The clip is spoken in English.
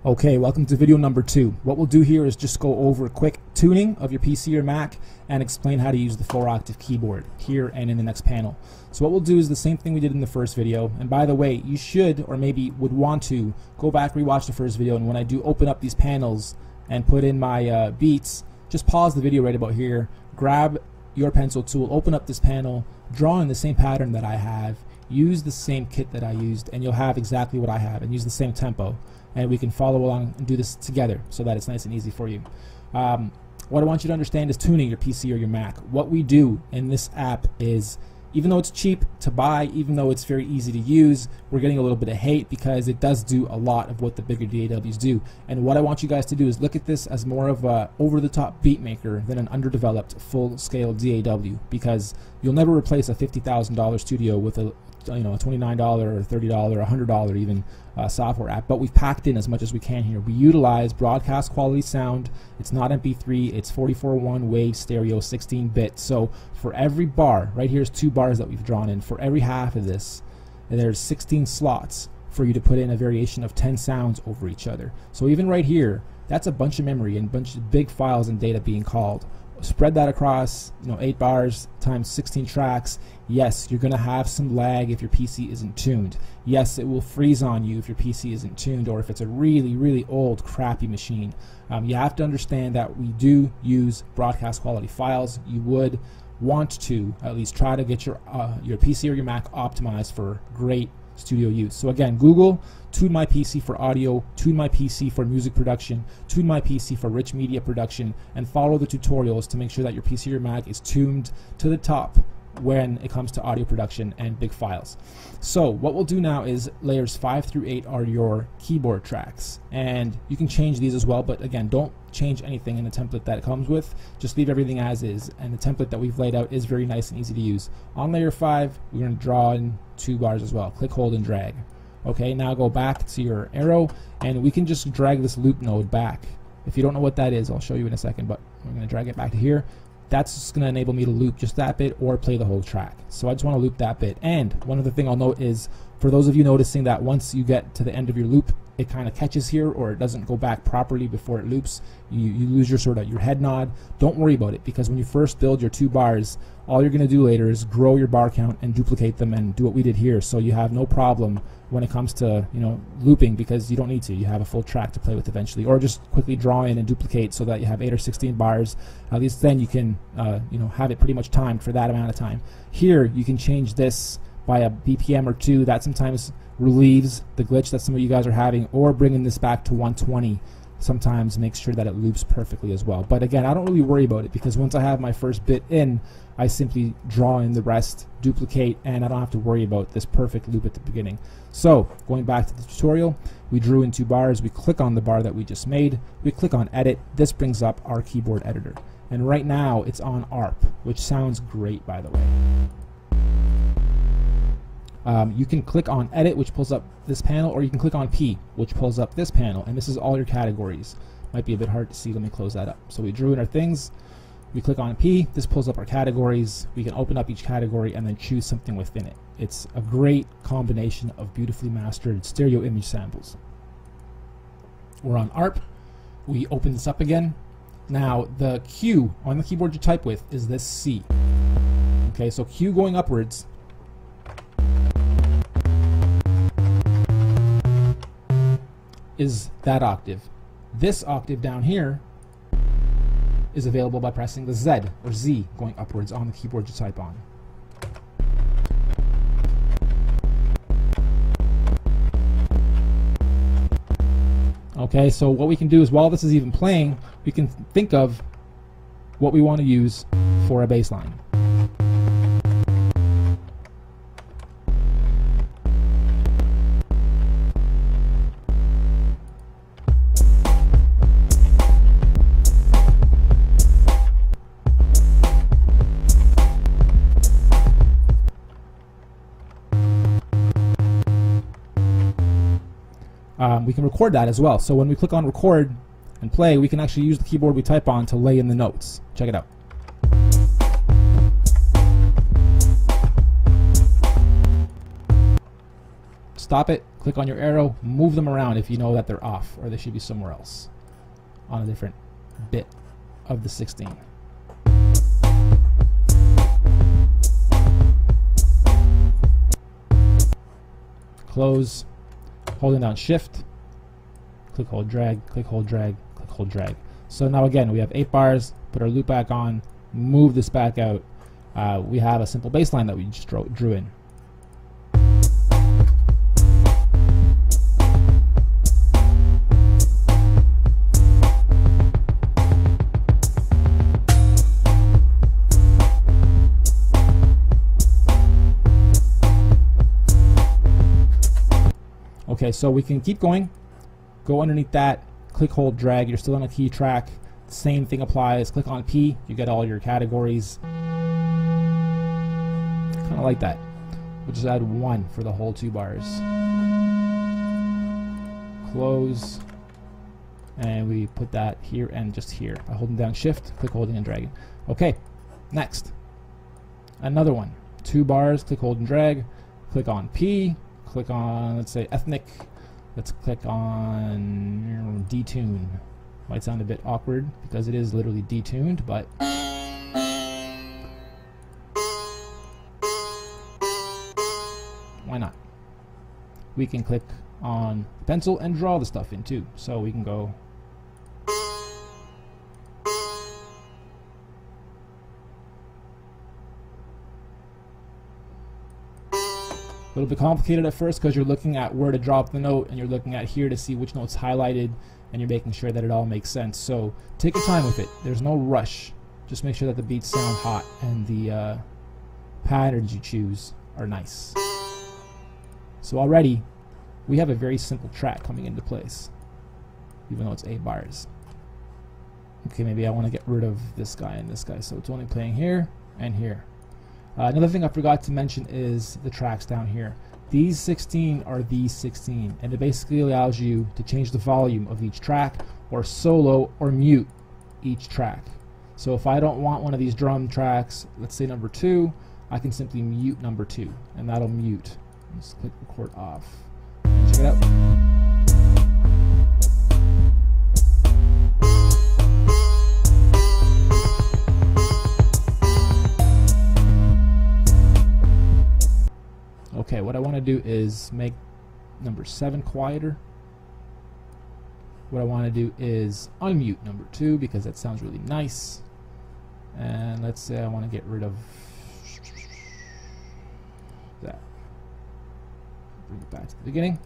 Okay, welcome to video number 2. What we'll do here is just go over a quick tuning of your PC or Mac and explain how to use the 4-octave keyboard here and in the next panel. So what we'll do is the same thing we did in the first video, and by the way, you should or maybe would want to go back, rewatch the first video, and when I do open up these panels and put in my beats, just pause the video right about here, grab your pencil tool, open up this panel, draw in the same pattern that I have, use the same kit that I used, and you'll have exactly what I have, and use the same tempo. And we can follow along and do this together so that it's nice and easy for you. What I want you to understand is tuning your PC or your Mac. What we do in this app is, even though it's cheap to buy, even though it's very easy to use, we're getting a little bit of hate because it does do a lot of what the bigger DAWs do. And what I want you guys to do is look at this as more of a over-the-top beat maker than an underdeveloped full-scale DAW, because you'll never replace a $50,000 studio with a $29 or $30 or $100 even software app, but we've packed in as much as we can here. We utilize broadcast quality sound. It's not MP3, it's 44.1 wave stereo 16-bit. So for every bar, right here's 2 bars that we've drawn in, for every half of this, and there's 16 slots for you to put in a variation of 10 sounds over each other. So even right here, that's a bunch of memory and a bunch of big files and data being called. Spread that across 8 bars times 16 tracks. Yes, you're going to have some lag if your PC isn't tuned. Yes, it will freeze on you if your PC isn't tuned, or if it's a really old crappy machine. You have to understand that we do use broadcast quality files. You would want to at least try to get your PC or your Mac optimized for great studio use. So again, Google tune my PC for audio, tune my PC for music production, tune my PC for rich media production, and follow the tutorials to make sure that your PC or your Mac is tuned to the top when it comes to audio production and big files. So what we'll do now is layers 5 through 8 are your keyboard tracks, and you can change these as well, but again, don't change anything in the template that it comes with. Just leave everything as is, and the template that we've laid out is very nice and easy to use. On layer 5, we're going to draw in 2 bars as well. Click, hold, and drag. Okay, now go back to your arrow, and we can just drag this loop node back. If you don't know what that is, I'll show you in a second, but we're going to drag it back to here. That's just going to enable me to loop just that bit or play the whole track. So I just want to loop that bit. And one other thing I'll note is, for those of you noticing that once you get to the end of your loop, it kind of catches here, or it doesn't go back properly before it loops, you lose your head nod. Don't worry about it, because when you first build your 2 bars, all you're going to do later is grow your bar count and duplicate them and do what we did here, so you have no problem when it comes to looping, because you don't need to. You have a full track to play with eventually, or just quickly draw in and duplicate so that you have 8 or 16 bars. At least then you can have it pretty much timed for that amount of time. Here you can change this by a BPM or 2. That sometimes relieves the glitch that some of you guys are having, or bringing this back to 120 sometimes makes sure that it loops perfectly as well. But again, I don't really worry about it, because once I have my first bit in, I simply draw in the rest, duplicate, and I don't have to worry about this perfect loop at the beginning. So going back to the tutorial, we drew in 2 bars, we click on the bar that we just made, we click on edit. This brings up our keyboard editor, and right now it's on ARP, which sounds great, by the way. You can click on edit, which pulls up this panel, or you can click on P, which pulls up this panel, and this is all your categories. Might be a bit hard to see. Let me close that up. So we drew in our things, we click on P, this pulls up our categories. We can open up each category and then choose something within it. It's a great combination of beautifully mastered stereo image samples. We're on ARP. We open this up again. Now the Q on the keyboard you type with is this C. Okay, so Q going upwards is that octave. This octave down here is available by pressing the Z or Z going upwards on the keyboard you type on. Okay, so what we can do is, while this is even playing, we can think of what we want to use for a bass line. We can record that as well. So when we click on record and play, we can actually use the keyboard we type on to lay in the notes. Check it out. stop it, click on your arrow, move them around if you know that they're off, or they should be somewhere else on a different bit of the 16. Close, holding down shift, click, hold, drag, click, hold, drag, click, hold, drag. So now again, we have 8 bars, put our loop back on, move this back out. We have a simple bass line that we just drew in. Okay, so we can keep going, go underneath that, click, hold, drag, you're still on a key track. Same thing applies, click on P, you get all your categories. Kind of like that. We'll just add 1 for the whole 2 bars. Close, and we put that here and just here by holding down shift, click, holding, and dragging. Okay, next. Another one. 2 bars, click, hold, and drag, click on P, click on, let's say, ethnic. Let's click on detune. Might sound a bit awkward because it is literally detuned, but why not? We can click on the pencil and draw the stuff in too. So we can go a little bit complicated at first because you're looking at where to drop the note and you're looking at here to see which note's highlighted and you're making sure that it all makes sense. So take your time with it. There's no rush. Just make sure that the beats sound hot and the patterns you choose are nice. So already we have a very simple track coming into place, even though it's 8 bars. Okay, maybe I want to get rid of this guy and this guy, so it's only playing here and here. Another thing I forgot to mention is the tracks down here. These 16 are these 16, and it basically allows you to change the volume of each track, or solo or mute each track. So if I don't want one of these drum tracks, let's say number 2, I can simply mute number 2, and that'll mute. Let's click record off. Check it out. Okay, what I want to do is make number 7 quieter. What I want to do is unmute number 2 because that sounds really nice. And let's say I want to get rid of that. Bring it back to the beginning.